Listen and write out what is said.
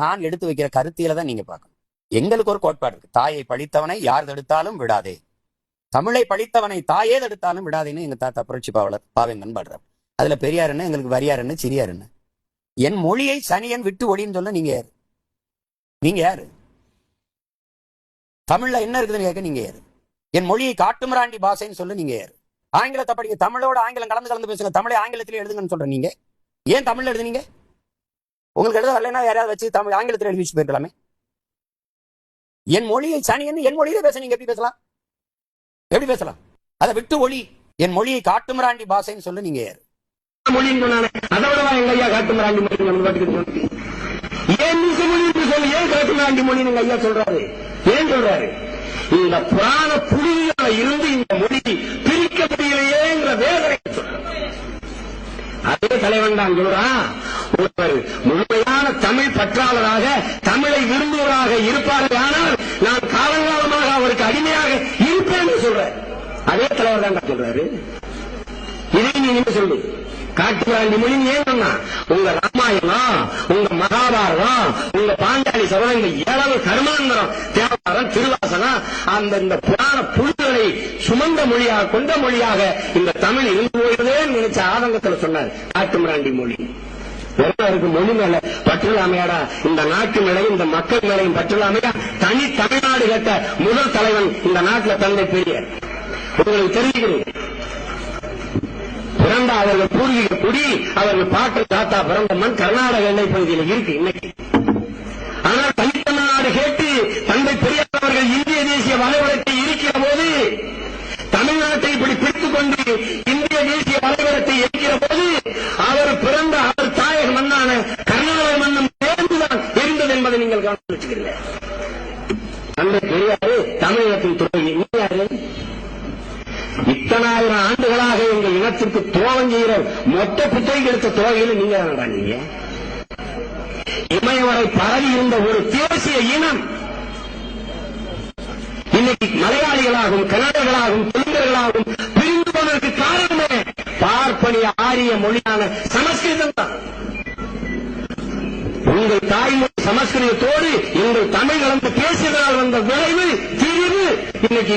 நான் எடுத்து வைக்கிற கருத்தியில தான் நீங்க பார்க்கணும். எங்களுக்கு ஒரு கோட்பாடு இருக்கு. தாயை பழித்தவனை யார் தடுத்தாலும் விடாதே, தமிழை பழித்தவனை தாயே தடுத்தாலும் விடாதேன்னு எங்க தாத்தா புரட்சி பாவலர் பாவேந்தன் பாடுறார். அதுல பெரியார் என்ன, எங்களுக்கு வரியார் என்ன, சிறியார் என்ன? என் மொழியை சனியன் விட்டு ஒளின்னு சொல்ல நீங்க யாரு? நீங்க யாரு? தமிழ்ல என்ன இருக்குதுன்னு கேட்க நீங்க யாரு? என் மொழியை காட்டுமிராண்டி பாஷைன்னு சொல்ல நீங்க யாரு? ஆங்கிலத்தை படிக்க, தமிழோட ஆங்கிலம் கலந்து பேசுங்க, தமிழை ஆங்கிலத்திலே எழுதுங்கன்னு சொல்ற நீங்க ஏன் தமிழ்ல எழுதுனீங்க? உங்களுக்கு எழுத வரலன்னா யாராவது வச்சு தமிழ் ஆங்கிலத்தில் எழுதி வச்சு போயிருக்கலாமே. என் மொழியை சனியன் என் மொழியில பேச நீங்க எப்படி பேசலாம்? எப்படி பேசலாம்? அதை விட்டு ஒளி, என் மொழியை காட்டுமிராண்டி பாஷைன்னு சொல்ல நீங்க யாரு? எங்க ஐயா காட்டுமிராண்டி மொழி ஏன் காட்டுமிராண்டி மொழி எங்க ஐயா சொல்றாரு? ஏன் சொல்றாரு? இந்த புராண புலிகளை இருந்து இந்த மொழி பிரிக்க முடியலையேங்கிற வேதனை அதே தலைவன் தான் சொல்றான். ஒருவர் முழுமையான தமிழ் பற்றாளராக, தமிழை விரும்புவராக இருப்பார்கள், ஆனால் நான் காலங்காலமாக அவருக்கு அடிமையாக இருப்பேன் சொல்றேன். அதே தலைவர் தான் சொல்றாரு. இதை நீங்க சொல்லு. காட்டுமிராண்டி மொழி ஏன் சொன்னா, உங்க ராமாயணம், உங்க மகாபாரதம், உங்க பாஞ்சாலி சபதங்கள், ஏழவு கர்மாந்தரம், தேவாரம், திருவாசனம், இந்த புராண புலிகளை சுமந்த மொழியாக, கொண்ட மொழியாக இந்த தமிழ் இருந்து போகிறதே நினைச்ச ஆதங்கத்தில் சொன்னார். காட்டுமிராண்டி மொழி இருக்கு. மொழி மேல பற்றில்லாமையாடா இந்த நாட்டு மேலையும் இந்த மக்கள் மேலையும் பற்றில்லாமையா தனி தமிழ்நாடு கேட்ட முதல் தலைவன் இந்த நாட்டில் தந்தை பெரியார். உங்களுக்கு தெரிவிக்கிறேன், பிறந்த அவர்கள் பூர்வீக குடி, அவர்கள் பாட்டு தாத்தா பிறந்த மண் கர்நாடக எல்லைப் பகுதியில் இருக்கு இன்னைக்கு. ஆனால் தனித்தமிழ்நாடு கேட்டு தந்தை பெரியார் அவர்கள் இந்திய தேசிய வலைவரத்தை இருக்கிற போது, தமிழ்நாட்டை இப்படி பிடித்துக் கொண்டு இந்திய தேசிய வலைவரத்தை இருக்கிற போது, அவர் பிறந்த அவர் தாயக மண்ணான கர்நாடக மண்ணும் சேர்ந்துதான் இருந்தது என்பதை நீங்கள் கவனித்து வச்சுக்கிறீங்க. தந்தை பெரியாரு தமிழகத்தின் துறை யாரு? இத்தனாயிரம் ஆண்டுகளாக எங்கள் இனத்திற்கு துரோகம் செய்கிற மொத்த புத்தகம் எடுத்த துரோகிகள் நீங்க தான். நீங்க இமயவரை பரவி இருந்த ஒரு தேசிய இனம் இன்னைக்கு மலையாளிகளாகவும் கன்னடர்களாகவும் தெலுங்கர்களாகவும் பிரிந்து போனதற்கு காரணமே பார்ப்பனிய ஆரிய மொழியான சமஸ்கிருதம் தான். உங்கள் தாய்மொழி சமஸ்கிருதத்தோடு எங்கள் தமிழ் கலந்து பேசியதால் வந்த விளைவு தீர்வு இன்னைக்கு